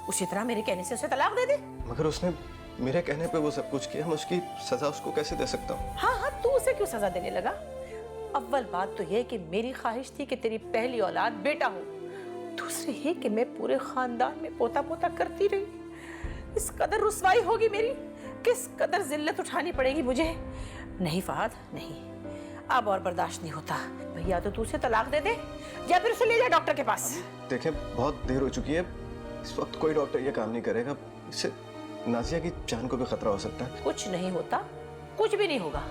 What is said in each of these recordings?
उसी तरह मेरे कहने से उसे तलाक दे दे। मगर उसने मेरे कहने पे वो सब कुछ किया, मैं उसकी सजा उसको कैसे दे सकता हूँ? हाँ हाँ, तू उसे क्यों सजा देने लगा? अव्वल बात तो यह कि मेरी ख्वाहिश थी कि तेरी पहली औलाद बेटा हो। दूसरी ये कि मैं पूरे खानदान में पोता पोता करती रही। इस कदर रुसवाई होगी मेरी, किस कदर जिल्लत उठानी पड़ेगी मुझे। नहीं फहद, नहीं, अब और बर्दाश्त नहीं होता। भैया तो तू उसे तलाक दे दे या फिर उसे ले जा डॉक्टर के पास। देखें, बहुत देर हो चुकी है, इस वक्त कोई डॉक्टर ये काम नहीं करेगा, इससे नाजिया की जान को भी खतरा हो सकता है। कुछ नहीं होता, कुछ भी नहीं होगा,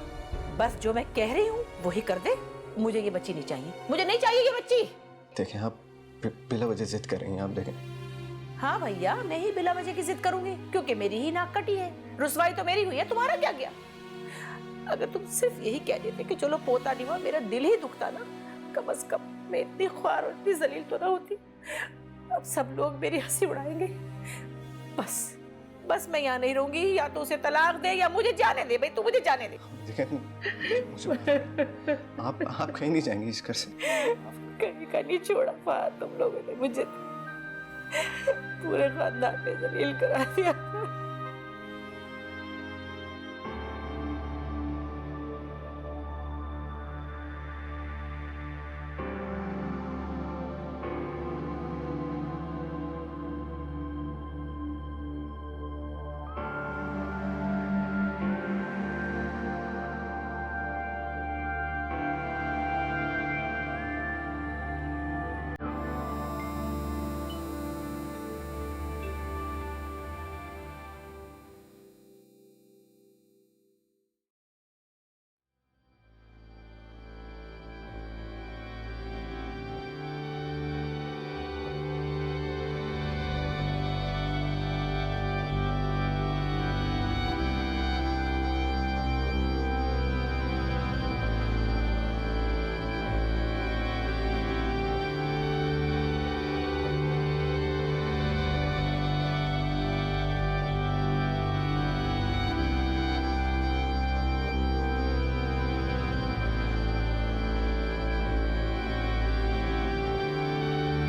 बस जो मैं कह रही हूँ वही कर दे। मुझे ये बच्ची नहीं चाहिए, मुझे नहीं चाहिए ये बच्ची। देखें, आप बिला वजह जिद कर रही हैं, आप देखें। हाँ भैया, मैं ही बिला वजह की जिद करूंगी क्योंकि मेरी ही नाक कटी है। रुसवाई तो मेरी हुई है, तुम्हारा क्या गया? अगर तुम सिर्फ यही कह देते कि चलो पोता नहीं हुआ, मेरा दिल ही दुखता ना, कम से कम मैं इतनी ख्वार और इतनी जलील तो ना होती। अब सब लोग मेरी हंसी उड़ाएंगे। बस मैं यहाँ नहीं रहूंगी, या तो उसे तलाक दे या मुझे जाने दे। भाई तू मुझे जाने दे। आप कहीं नहीं जाएंगी इस घर से। कहीं का नहीं छोड़ा फहद, तुम लोगों ने मुझे पूरे खानदान में जलील करा दिया।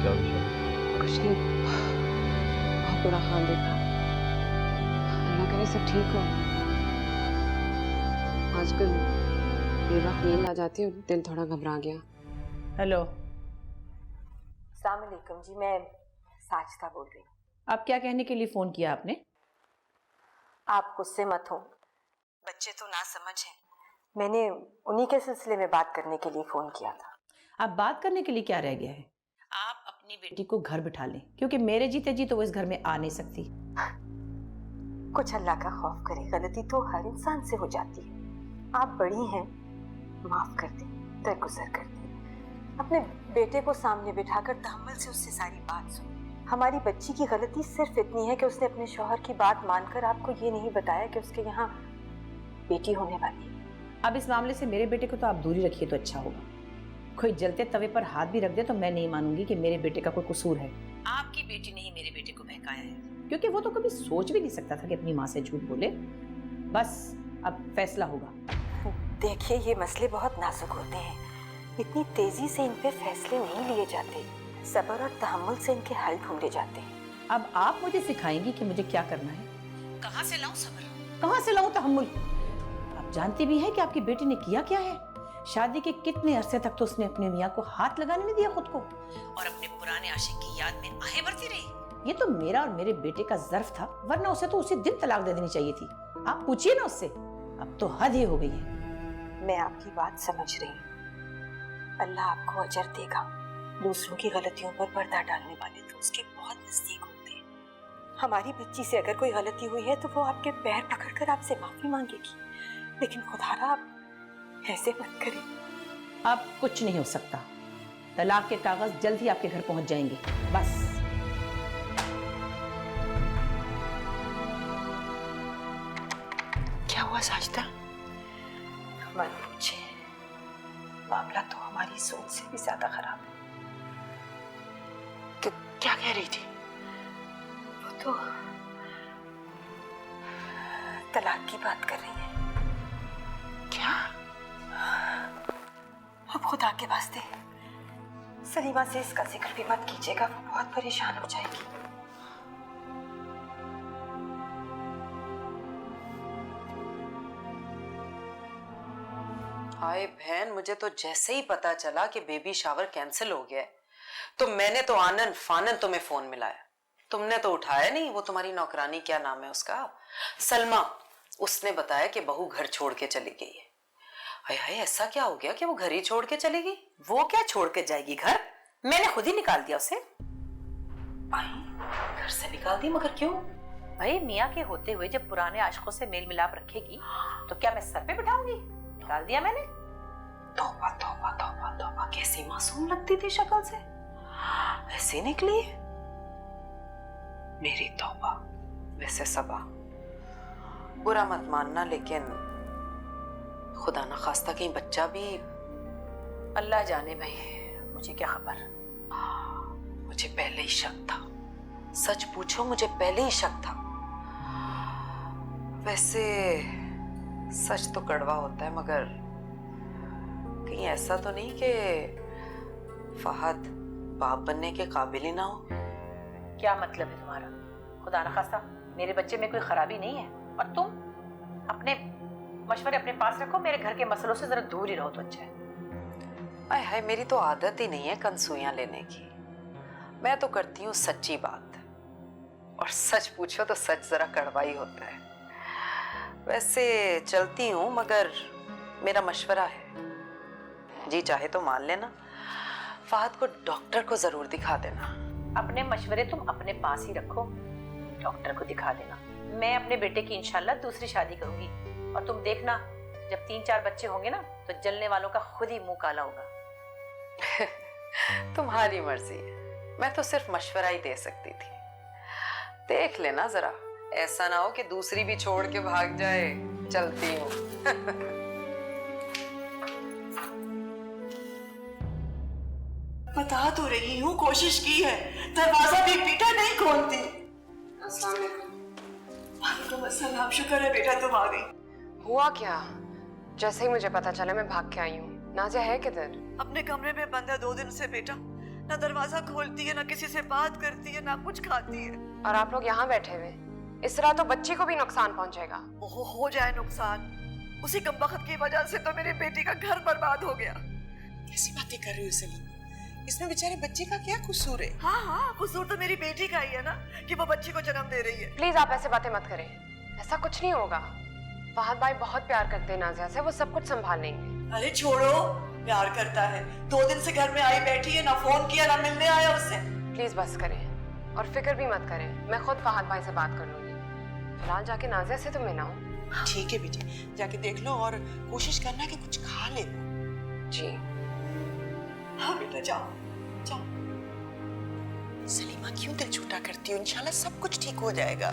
कुछ नहीं, बहुत बुरा हाल देखा। अल्लाह करे सब ठीक हो। आजकल देर रात नींद आ जाती है और दिल थोड़ा घबरा गया। हेलो, अस्सलाम वालेकुम जी, मैं साजिदा बोल रही हूँ। आप क्या कहने के लिए फोन किया आपने? आप गुस्से मत हो, बच्चे तो ना समझ हैं। मैंने उन्हीं के सिलसिले में बात करने के लिए फोन किया था। आप बात करने के लिए क्या रह गया है? आप अपनी बेटी को घर बिठा लें, क्योंकि मेरे जीते जी तो वो इस घर में आ नहीं सकती। कुछ अल्लाह का खौफ करे, गलती तो हर इंसान से हो जाती है। आप बड़ी हैं, माफ कर दें, दरगुजर कर दें। अपने बेटे को सामने बिठाकर तहम्मुल से उससे सारी बात सुन। हमारी बच्ची की गलती सिर्फ इतनी है कि उसने अपने शौहर की बात मानकर आपको ये नहीं बताया कि उसके यहाँ बेटी होने वाली है। अब इस मामले से मेरे बेटे को तो आप दूरी रखिए तो अच्छा होगा। कोई जलते तवे पर हाथ भी रख दे तो मैं नहीं मानूंगी कि मेरे बेटे का कोई कसूर है। आपकी बेटी ने ही मेरे बेटे को बहकाया है, क्योंकि वो तो कभी सोच भी नहीं सकता था कि अपनी माँ से झूठ बोले। बस अब फैसला होगा। देखिए, ये मसले बहुत नाजुक होते हैं, इतनी तेजी से इन पे फैसले नहीं लिए जाते। सब्र और तहम्मुल से इनके हल ढूंढे जाते हैं। अब आप मुझे सिखाएंगी कि मुझे क्या करना है? कहाँ से लाऊं सब्र, कहाँ से लाऊं तहम्मुल? आप जानती भी हैं कि आपकी बेटी ने किया क्या है। शादी के कितने अरसे तक तो उसने अपने मियाँ को हाथ लगाने नहीं दिया खुद को, और अपने पुराने आशिक की याद में आहें भरती रही। ये तो मेरा और मेरे बेटे का ज़र्फ था, वरना उसे तो उसी दिन तलाक दे देनी चाहिए थी। आप पूछिए ना उससे, अब तो हद ही हो गई है। मैं आपकी बात समझ रही हूँ, अल्लाह आपको अजर देगा। दूसरों की गलतियों पर पर्दा डालने वाले तो उसके बहुत नजदीक होते हैं। हमारी बच्ची से अगर कोई गलती हुई है तो वो आपके पैर पकड़कर आपसे माफी मांगेगी, लेकिन खुदारा आप ऐसे मत करें। अब कुछ नहीं हो सकता, तलाक के कागज जल्द ही आपके घर पहुंच जाएंगे। बस क्या हुआ साजिदा? हमारे पूछे, मामला तो हमारी सोच से भी ज्यादा खराब है। क्या कह रही थी? वो तो तलाक की बात कर रही है। क्या? अब खुदा के वास्ते सलीमा से इसका जिक्र भी मत कीजिएगा, वो बहुत परेशान हो जाएगी। हाय बहन, मुझे तो जैसे ही पता चला कि बेबी शावर कैंसिल हो गया है, तो मैंने तो आनन फानन तुम्हें फोन मिलाया। तुमने तो उठाया नहीं। वो तुम्हारी नौकरानी, क्या नाम है उसका, सलमा, उसने बताया कि बहू घर छोड़ के चली गई है। हाय हाय, ऐसा क्या हो गया कि वो घर ही छोड़ के चली गई? वो क्या छोड़ के जाएगी घर? मैंने खुद ही निकाल दिया उसे। आई, घर से निकाल दी? मगर क्यों? भाई मियाँ के होते हुए जब पुराने आशिकों से मेल मिलाप रखेगी तो क्या मैं सर पे बिठाऊंगी? निकाल दिया मैंने। तौबा तौबा तौबा तौबा, कैसी मासूम लगती थी शक्ल से, ऐसी निकली। मेरी तौबा। वैसे सबा, बुरा मत मानना, लेकिन खुदा न खास्ता कहीं बच्चा भी। अल्लाह जाने भाई, मुझे क्या खबर। मुझे पहले ही शक था, सच पूछो मुझे पहले ही शक था। वैसे सच तो कड़वा होता है, मगर कहीं ऐसा तो नहीं कि फहद बाप बनने के काबिल ही ना हो? क्या मतलब है तुम्हारा? खुदा न खास्ता मेरे बच्चे में कोई खराबी नहीं है, और तुम अपने मशवरे अपने पास रखो, मेरे घर के मसलों से जरा दूर ही रहो तो अच्छा है। आय हाय, मेरी तो आदत ही नहीं है कंसूइयां लेने की। मैं तो करती हूँ सच्ची बात, और सच पूछो तो सच जरा कड़वा ही होता है। वैसे चलती हूँ, मगर मेरा मशवरा है, जी चाहे तो मान लेना, फहद को डॉक्टर को जरूर दिखा देना। अपने मशवरे तुम अपने पास ही रखो, डॉक्टर को दिखा देना। मैं अपने बेटे की इंशाल्लाह दूसरी शादी करूंगी, और तुम देखना जब 3-4 बच्चे होंगे ना तो जलने वालों का खुद ही मुंह काला होगा। तुम्हारी मर्जी है, मैं तो सिर्फ मशवरा ही दे सकती थी। देख लेना जरा, ऐसा ना हो कि दूसरी भी छोड़ के भाग जाए। चलती हूँ। बता तो रही हूँ, कोशिश की है, दरवाजा भी पीटा, नहीं खोलती। वालेकुम अस्सलाम, शुक्र है बेटा तुम आ गई। हुआ क्या? जैसे ही मुझे पता चला मैं भाग के आई हूँ। नाजिया है किधर? अपने कमरे में बंद है 2 दिन से बेटा, ना दरवाजा खोलती है, ना किसी से बात करती है, ना कुछ खाती है। और आप लोग यहाँ बैठे हुए, इस तरह तो बच्ची को भी नुकसान पहुँचेगा। ओहो, हो जाए नुकसान, उसी कमबख्त की वजह से तो मेरी बेटी का घर बर्बाद हो गया। कैसी बातें कर रही हो सलीम? इसमें बेचारे बच्चे का क्या कसूर है? हाँ, कसूर तो मेरी बेटी का ही है ना, कि वो बच्ची को जन्म दे रही है। प्लीज आप ऐसे बातें मत करें, ऐसा कुछ नहीं होगा। फहद भाई बहुत प्यार करते हैं नाजिया से, वो सब कुछ संभाल लेंगे। अरे छोड़ो, प्यार करता है, 2 दिन से घर में आई बैठी है, ना फोन किया ना मिलने आया उससे। प्लीज बस करें, और फिक्र भी मत करें, मैं खुद फहद भाई से बात कर लूंगी। फिलहाल जाके नाजिया से तो मिलाऊं। ठीक है बेटी, जाके देख लो और कोशिश करना कि कुछ खा ले। जी हाँ बेटा, जाओ जाओ। सलीमा क्यों दिल छोटा करती हो? इंशाल्लाह सब कुछ ठीक हो जाएगा।